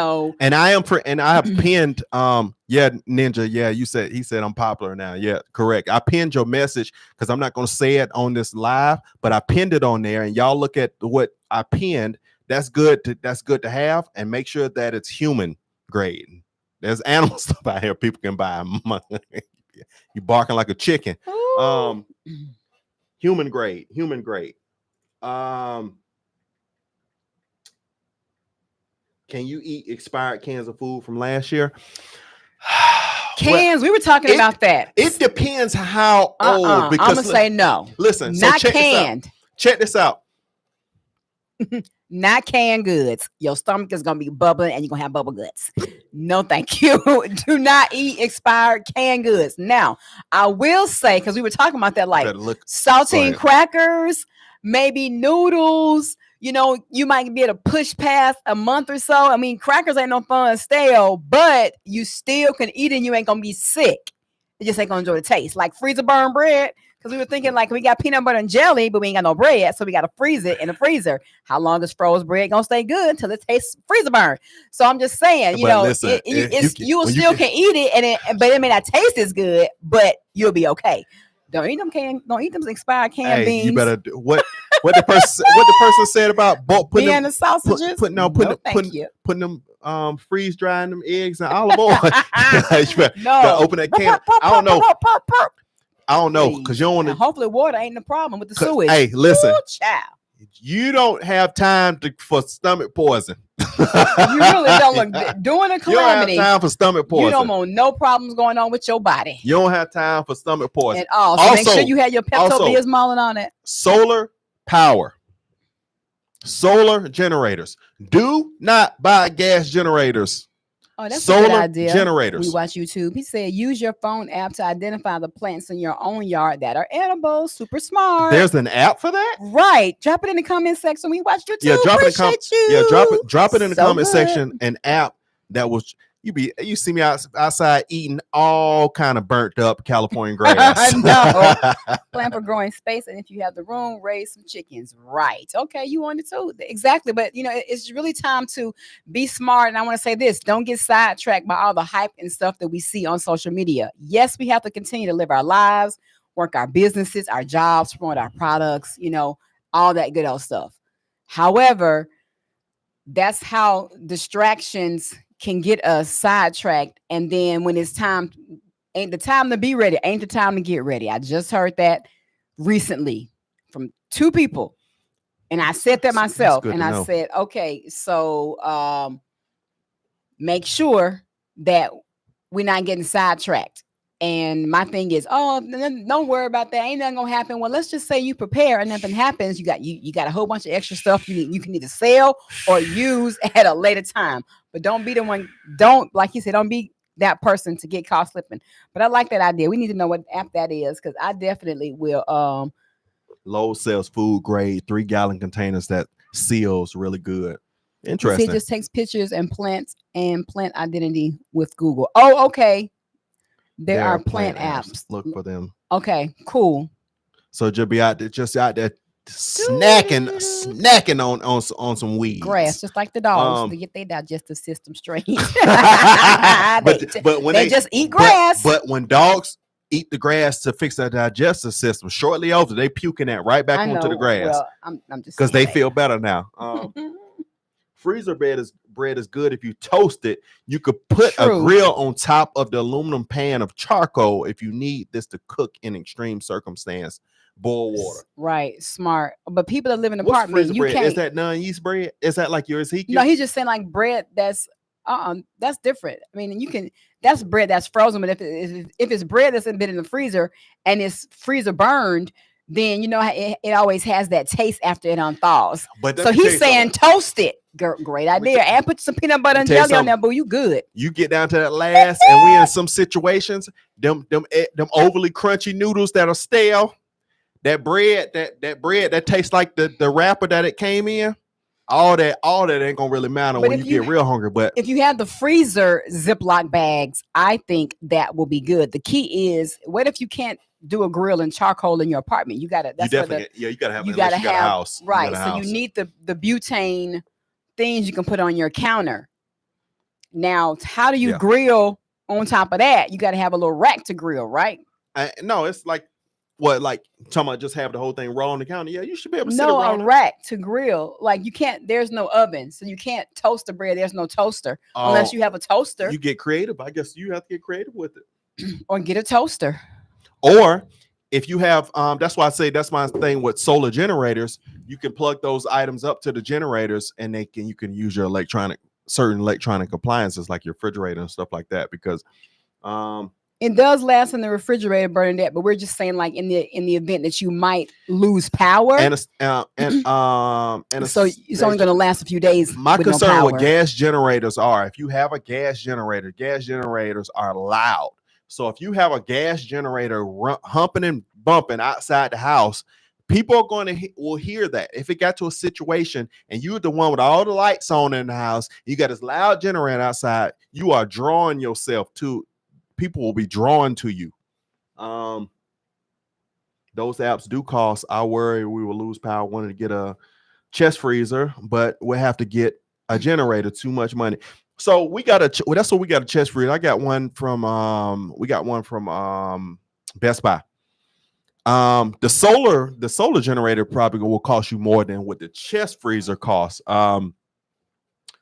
I have pinned, Ninja. Yeah, he said I'm popular now. Yeah, correct. I pinned your message, because I'm not going to say it on this live, but I pinned it on there, and y'all look at what I pinned. That's good to have, and make sure that it's human grade. There's animal stuff out here people can buy. You barking like a chicken. Human grade. Can you eat expired cans of food from last year? Cans, we were talking about that. It depends how old. Because I'm gonna say no. Listen, not canned. Check this out. Not canned goods. Your stomach is gonna be bubbling, and you're gonna have bubble guts. No, thank you. Do not eat expired canned goods. Now, I will say, because we were talking about that, like saltine crackers, maybe noodles. You might be able to push past a month or so. I mean, crackers ain't no fun stale, but you still can eat it and you ain't going to be sick. You just ain't going to enjoy the taste. Like freezer burn bread, because we were thinking like we got peanut butter and jelly, but we ain't got no bread, so we got to freeze it in the freezer. How long is frozen bread going to stay good until it tastes freezer burn? So I'm just saying, you still can eat it, but it may not taste as good, but you'll be okay. Don't eat them expired canned beans. You better do what the person said about putting the sausages. Putting them freeze drying them eggs and olive oil. No, open that can. I don't know because you don't want to. Hopefully, water ain't the problem with the sewage. Hey, listen, child. You don't have time for stomach poison. You really don't look during a calamity. You don't have time for stomach poison. You don't want no problems going on with your body. You don't have time for stomach poison at all. So make sure you have your Pepto-Bismol on it. Solar power, solar generators. Do not buy gas generators. Oh, that's solar a good idea. Generators. We watch YouTube. He said, use your phone app to identify the plants in your own yard that are edible. Super smart. There's an app for that? Right. Drop it in the comment section. We watch YouTube. Yeah, drop it in the comment section. An app that was you see me outside eating all kind of burnt up California grass. I know. Plan for growing space, and if you have the room, raise some chickens. Right. Okay, you want it too. Exactly. But it's really time to be smart. And I want to say this: don't get sidetracked by all the hype and stuff that we see on social media. Yes, we have to continue to live our lives, work our businesses, our jobs, promote our products, all that good old stuff. However, that's how distractions can get us sidetracked. And then when it's time, ain't the time to be ready, ain't the time to get ready. I just heard that recently from two people. And I said that myself. And I said, okay, so make sure that we're not getting sidetracked. And my thing is, don't worry about that. Ain't nothing gonna happen. Well, let's just say you prepare and nothing happens. You got a whole bunch of extra stuff you can either sell or use at a later time. But don't be the one. Like you said, don't be that person to get caught slipping. But I like that idea. We need to know what app that is, because I definitely will Lowe's sells food grade 3-gallon containers that seals really good. Interesting. He just takes pictures and plant identity with Google. Oh, okay. There are plant apps. Look for them. Okay, cool. So just out there snacking on some weeds. Grass, just like the dogs to get their digestive system straight. but when they just eat grass. But when dogs eat the grass to fix their digestive system, shortly after they puking that right back onto the grass. Well, I'm just because they feel better now. Freezer bread is good if you toast it. You could put a grill on top of the aluminum pan of charcoal if you need this to cook in extreme circumstance. Boil water. Right, smart. But people that live in apartments, you can't. Is that non-yeast bread? Is that like your Ezekiel? No, he's just saying like bread that's different. I mean, that's bread that's frozen, but if it's bread that's been in the freezer and it's freezer burned, then you know it always has that taste after it unthaws. But so he's saying toast it. Great idea. And put some peanut butter and jelly on there, boo. You good. You get down to that last, and we in some situations, them overly crunchy noodles that are stale, that bread that tastes like the wrapper that it came in. All that ain't gonna really matter when you get real hungry. But if you have the freezer Ziploc bags, I think that will be good. The key is, what if you can't do a grill and charcoal in your apartment? You gotta have a house. Right. So you need the butane things you can put on your counter. Now, how do you grill on top of that? You got to have a little rack to grill, right? No, it's like what, like talking about just have the whole thing raw on the counter. Yeah, you should be able to sit around a rack to grill. Like you can't. There's no oven, so you can't toast the bread. There's no toaster unless you have a toaster. You get creative. I guess you have to get creative with it, or get a toaster. Or if you have, that's why I say that's my thing with solar generators. You can plug those items up to the generators, and you can use your certain electronic appliances like your refrigerator and stuff like that, because it does last in the refrigerator, Bernadette. But we're just saying, like in the event that you might lose power, so it's only going to last a few days. My concern with gas generators if you have a gas generators are loud. So if you have a gas generator humping and bumping outside the house, people will hear that. If it got to a situation and you're the one with all the lights on in the house, you got this loud generator outside, you are drawing yourself to. People will be drawn to you. Those apps do cost. I worry we will lose power. Wanted to get a chest freezer, but we'll have to get a generator. Too much money. So that's what we got a chest freezer. I got one from Best Buy. The solar generator probably will cost you more than what the chest freezer costs. But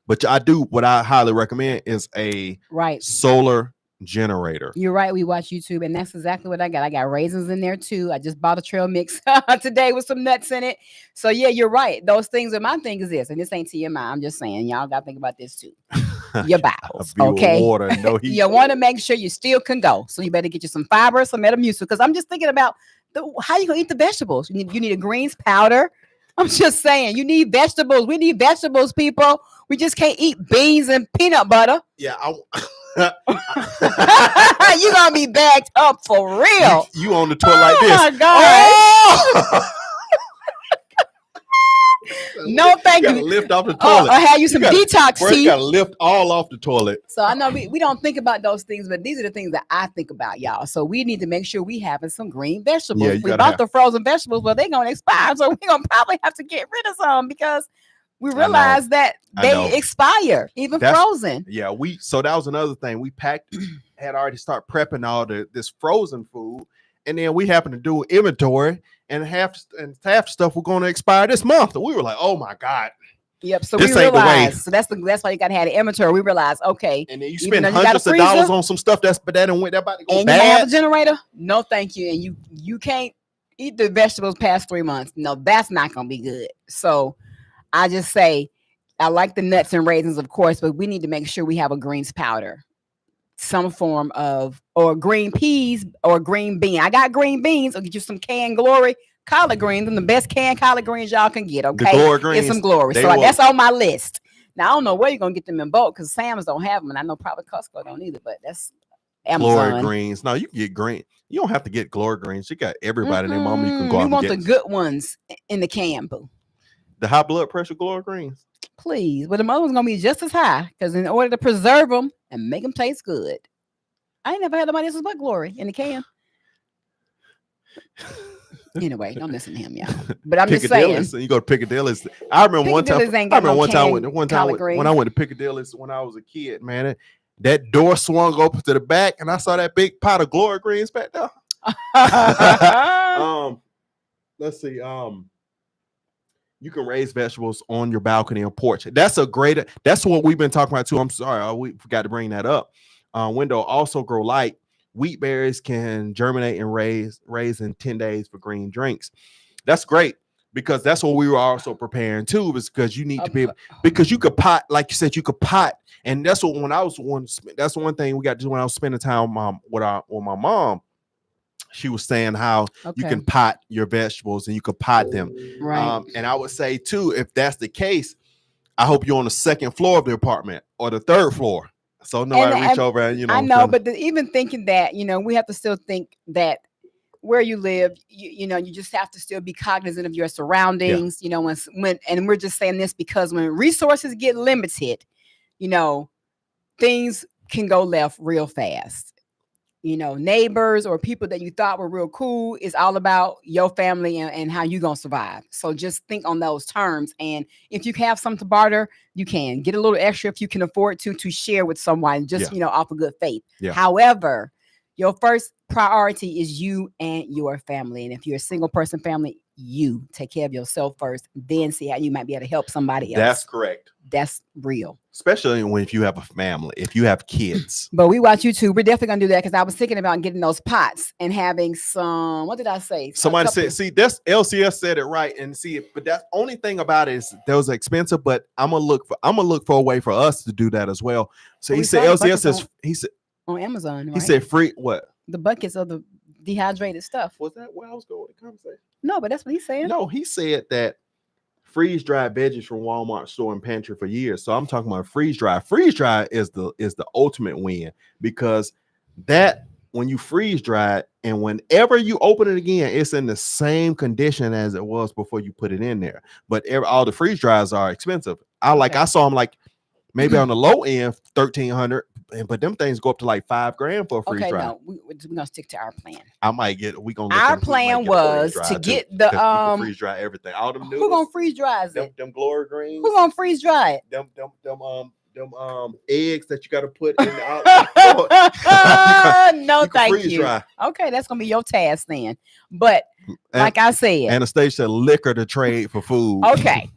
what I highly recommend is a solar generator. You're right. We watch YouTube, and that's exactly what I got. I got raisins in there too. I just bought a trail mix today with some nuts in it. So yeah, you're right. Those things are my thing is this, and this ain't TMI. I'm just saying, y'all got to think about this too. Your bowels, okay? Water, no heat. You want to make sure you still can go. So you better get you some fiber, some Metamucil, because I'm just thinking about how you gonna eat the vegetables. You need a greens powder. I'm just saying, you need vegetables. We need vegetables, people. We just can't eat beans and peanut butter. Yeah, you're gonna be bagged up for real. You on the toilet like this. Oh my God. Oh! No, thank you. Lift off the toilet. I had you some detox tea. You gotta lift all off the toilet. So I know we don't think about those things, but these are the things that I think about, y'all. So we need to make sure we having some green vegetables. Yeah, we bought the frozen vegetables, well, they're gonna expire, so we're gonna probably have to get rid of some because we realize that they expire, frozen. Yeah, so that was another thing. We had already started prepping all this frozen food, and then we happened to do inventory, and half stuff was going to expire this month. And we were like, "Oh my God!" Yep. So we realized. So that's why you got to have the inventory. We realized, okay. And then you spend hundreds of dollars on some stuff that about to go bad. And you have a generator? No, thank you. And you can't eat the vegetables past 3 months. No, that's not going to be good. So I just say, I like the nuts and raisins, of course, but we need to make sure we have a greens powder, some form of, or green peas or green bean. I got green beans. I'll get you some canned Glory collard greens, and the best canned collard greens y'all can get. Okay, the Glory greens, get some Glory. So that's on my list. Now I don't know where you're gonna get them in bulk because Sam's don't have them, and I know probably Costco don't either. But Amazon. Glory greens. No, you can get green. You don't have to get glory greens. You got everybody and their mama. You can go out We and want get the good ones in the can, boo. The high blood pressure glory greens. Please, but the other one's gonna be just as high because in order to preserve them and make them taste good, I ain't never had nobody else's but glory in the can. Anyway, don't listen to him, y'all. But I'm just saying. You go to Piccadilly's. I remember one time. When I went to Piccadilly's when I was a kid, man. That door swung open to the back, and I saw that big pot of glory greens back there. Let's see. You can raise vegetables on your balcony or porch. That's what we've been talking about too. I'm sorry, we forgot to bring that up. Window also grow light. Wheat berries can germinate and raise in 10 days for green drinks. That's great because that's what we were also preparing too. Is because you need to be because you could pot, like you said, you could pot, and that's what that's one thing we got to do when I was spending time with my mom. She was saying how you can pot your vegetables and you could pot them. Right. And I would say too, if that's the case, I hope you're on the second floor of the apartment or the third floor. So nobody reach over and, I know, but even thinking that, we have to still think that where you live, you just have to still be cognizant of your surroundings, when and we're just saying this because when resources get limited, things can go left real fast. Neighbors or people that you thought were real cool is all about your family and how you gonna survive. So just think on those terms. And if you have something to barter, you can get a little extra if you can afford to share with someone, just off of good faith. Yeah. However, your first priority is you and your family. And if you're a single person family, you take care of yourself first, then see how you might be able to help somebody else. That's correct. That's real. Especially if you have a family, if you have kids. But we watch YouTube. We're definitely going to do that because I was thinking about getting those pots and having some, what did I say? Somebody said, see, that's LCS said it right. And see, but that's only thing about it is those are expensive, but I'm going to look for a way for us to do that as well. So he said, LCS says, he said on Amazon, right? He said free, what? The buckets of the dehydrated stuff. Was that where I was going with the conversation? No, but that's what he's saying. No, he said that freeze-dried veggies from Walmart store and pantry for years. So I'm talking about freeze-dry. Freeze-dry is the ultimate win because that when you freeze-dry it and whenever you open it again, it's in the same condition as it was before you put it in there. But all the freeze-dries are expensive. I saw them like maybe on the low end, 1,300, but them things go up to like $5,000 for a freeze dry. No, we're gonna stick to our plan. Our plan was to get the freeze dry everything. All them noodles. Who gonna freeze dry it? Them glory greens. Who gonna freeze dry it? Them eggs that you got to put in the no, thank you. Dry. Okay, that's gonna be your task then. But like I said, Anastasia liquor to trade for food. Okay.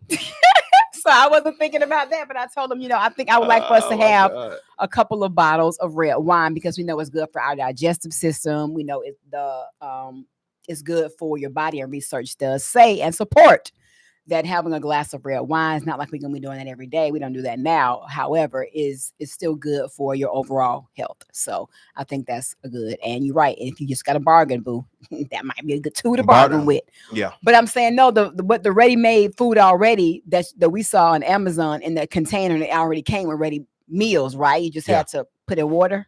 So I wasn't thinking about that, but I told him, I think I would like for us to have a couple of bottles of red wine because we know it's good for our digestive system. We know it's good for your body, and research does say and support that having a glass of red wine is not like we're gonna be doing that every day. We don't do that now. However, is still good for your overall health. So I think that's a good. And you're right. And if you just got a bargain, boo, that might be a good tool to bargain with. Yeah. But I'm saying no. The ready-made food already that we saw on Amazon in the container, it already came with ready meals, right? You just had to put in water.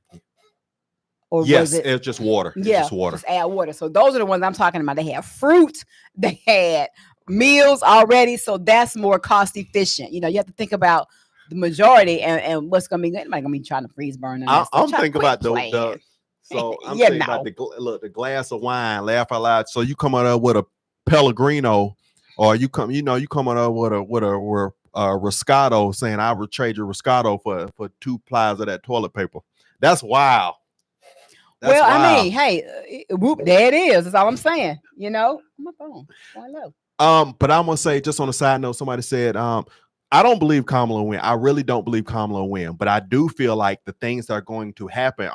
Or yes, it's just water. Just water. Just add water. So those are the ones I'm talking about. They have fruit. They had meals already, so that's more cost efficient. You have to think about the majority and what's gonna be good. Anybody gonna be trying to freeze burn? I'm thinking about the so I'm thinking about the glass of wine. Laugh out loud. So you come out with a Pellegrino, or you come out with a Riscato, saying I would trade your Riscato for 2 pliers of that toilet paper. That's wild. That's wild. I mean, hey, whoop, there it is. That's all I'm saying. My phone. Hello. But I'm gonna say, just on a side note, somebody said, I don't believe Kamala will win. I really don't believe Kamala will win, but I do feel like the things that are going to happen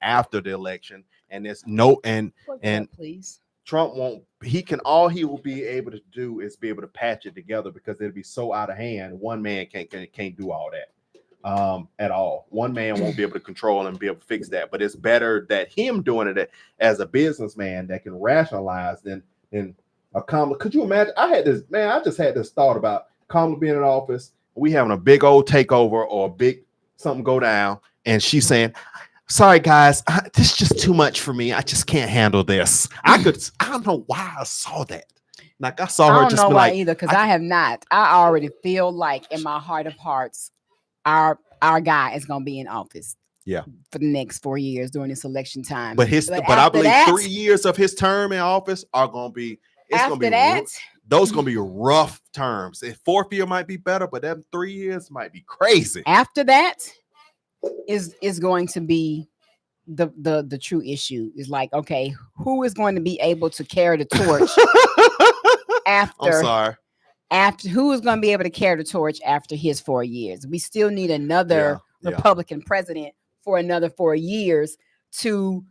after the election. And there's please. Trump won't. All he will be able to do is be able to patch it together because it'll be so out of hand. One man can't do all that at all. One man won't be able to control and be able to fix that. But it's better that him doing it as a businessman that can rationalize than Kamala. Could you imagine? I just had this thought about Kamala being in office. We having a big old takeover or a big something go down, and she's saying, sorry guys, this is just too much for me. I just can't handle this. I don't know why I saw that. Like I saw her. I don't just know be why like, either, because I have not. I already feel like in my heart of hearts, our guy is gonna be in office. Yeah, for the next 4 years during this election time. But I believe that, 3 years of his term in office are gonna be. It's gonna be those gonna be rough terms. The 4th year might be better, but them 3 years might be crazy. After that is going to be the true issue. Is like, okay, who is going to be able to carry the torch after? I'm sorry. After who is going to be able to carry the torch after his 4 years? We still need another Republican president for another 4 years to,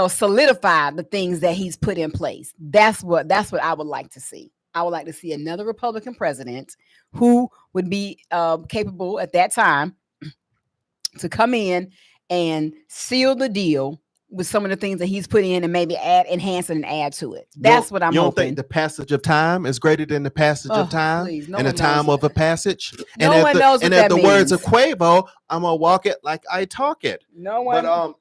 solidify the things that he's put in place. That's what I would like to see. I would like to see another Republican president who would be capable at that time to come in and seal the deal with some of the things that he's put in and maybe enhance and add to it. That's what I'm hoping. You don't think the passage of time is greater than the passage of time and the time of a passage? No one knows what that means. And at the words of Quavo, I'm going to walk it like I talk it. No one. But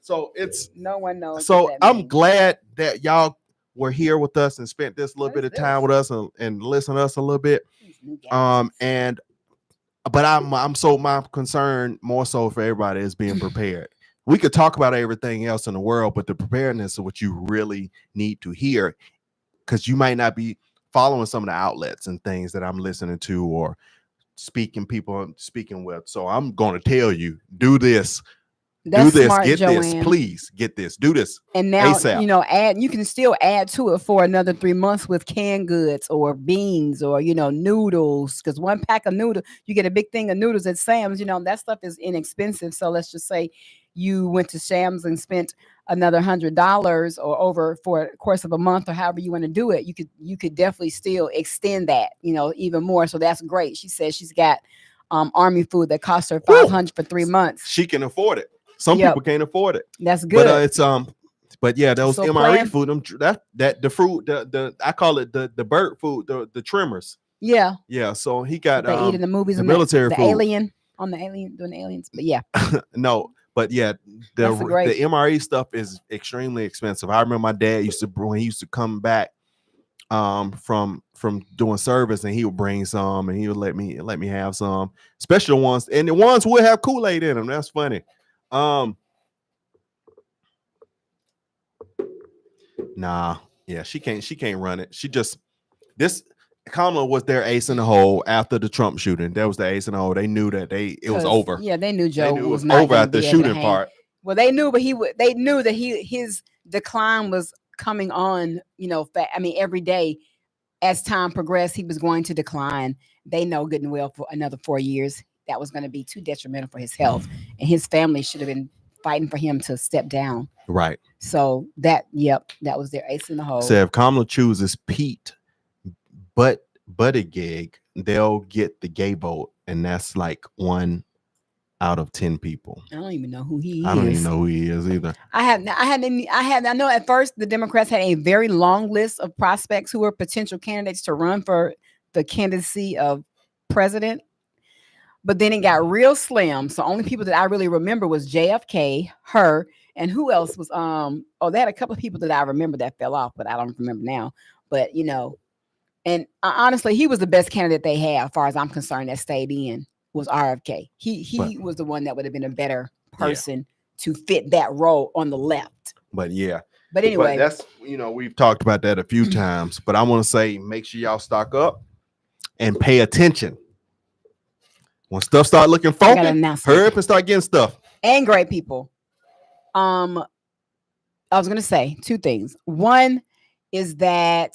so it's no one knows. So I'm glad that y'all were here with us and spent this little bit of time with us and listen to us a little bit. But my concern more so for everybody is being prepared. We could talk about everything else in the world, but the preparedness is what you really need to hear, because you might not be following some of the outlets and things that I'm listening to or people I'm speaking with. So I'm going to tell you, do this. That's do this, smart, get Joanne. this, please get this, do this. And now, ASAP. you can still add to it for another 3 months with canned goods or beans or, noodles. Because one pack of noodles, you get a big thing of noodles at Sam's, that stuff is inexpensive. So let's just say you went to Sam's and spent another $100 or over for a course of a month or however you want to do it. You could definitely still extend that, even more. So that's great. She says she's got Army food that costs her $500 for 3 months. She can afford it. Some people can't afford it. That's good. But it's but yeah, those MRE food, that the fruit, the I call it the bird food, the trimmers. Yeah. Yeah. So he got they eat in the movies, the military the food. Alien on the Alien doing the aliens. But yeah. No, but yeah, the MRE stuff is extremely expensive. I remember my dad when he used to come back from doing service, and he would bring some and he would let me have some special ones, and the ones would have KoolAid in them. That's funny. Nah, yeah, she can't run it. Kamala was their ace in the hole after the Trump shooting. That was the ace in the hole. They knew that it was over. Yeah, they knew Joe was not over at the shooting part. Well, they knew, but they knew that his decline was coming on. Every day as time progressed, he was going to decline. They know good and well for another 4 years that was going to be too detrimental for his health, and his family should have been fighting for him to step down. Right. So that was their ace in the hole. So if Kamala chooses Pete Buttigieg, they'll get the gay vote, and that's like 1 out of 10 people. I don't even know who he is. I don't even know who he is either. I know at first the Democrats had a very long list of prospects who were potential candidates to run for the candidacy of president. But then it got real slim. So only people that I really remember was JFK, her, and who else was they had a couple of people that I remember that fell off, but I don't remember now. But and honestly, he was the best candidate they had, as far as I'm concerned, that stayed in was RFK. He was the one that would have been a better person to fit that role on the left. But yeah. But anyway, that's we've talked about that a few times. But I want to say, make sure y'all stock up and pay attention. When stuff start looking funky, hurry up and start getting stuff. And great people. I was going to say 2 things. One is that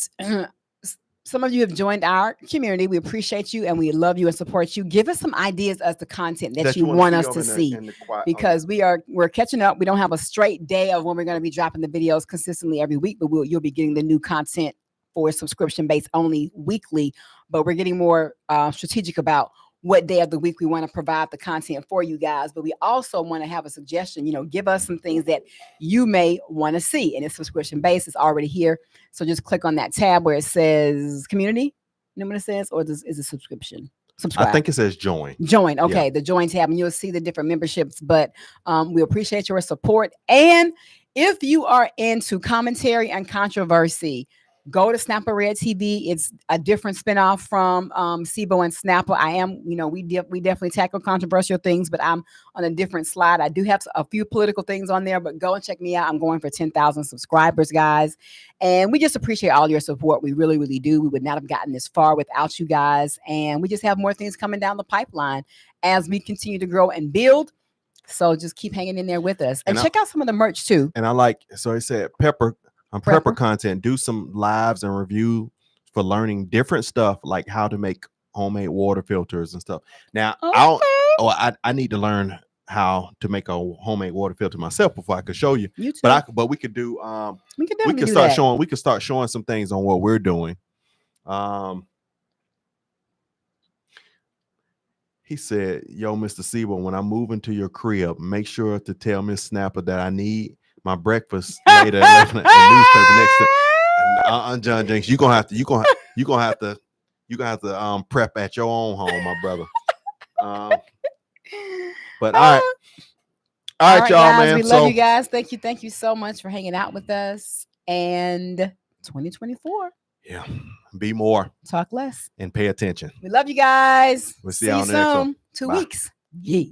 some of you have joined our community. We appreciate you and we love you and support you. Give us some ideas as the content that you want us to see, because we're catching up. We don't have a straight day of when we're going to be dropping the videos consistently every week, but you'll be getting the new content for subscription based only weekly. But we're getting more strategic about what day of the week we want to provide the content for you guys. But we also want to have a suggestion, give us some things that you may want to see. And it's subscription based. It's already here. So just click on that tab where it says community. You know what it says? Or is it subscription? subscribe. I think it says join. Join. Okay. Yeah. The join tab, and you'll see the different memberships, but we appreciate your support. And if you are into commentary and controversy, go to Snapper Red TV. It's a different spinoff from SIBO and Snapper. I am, we definitely tackle controversial things, but I'm on a different slide. I do have a few political things on there, but go and check me out. I'm going for 10,000 subscribers, guys. And we just appreciate all your support. We really, really do. We would not have gotten this far without you guys. And we just have more things coming down the pipeline as we continue to grow and build. So just keep hanging in there with us. And check out some of the merch too. And I like, so it said Prepper content, do some lives and review for learning different stuff, like how to make homemade water filters and stuff. Now, I need to learn how to make a homemade water filter myself before I could show you. But we could do we could start showing some things on what we're doing. He said, yo, Mr. SIBO, when I move into your crib, make sure to tell Miss Snapper that I need my breakfast later and newspaper next to John Jenks. You're gonna have to prep at your own home, my brother. But all right, y'all, guys, man. We love you guys. Thank you so much for hanging out with us. And 2024. Yeah. Be more. Talk less. And pay attention. We love you guys. We'll see y'all next one. 2 weeks. Yeah.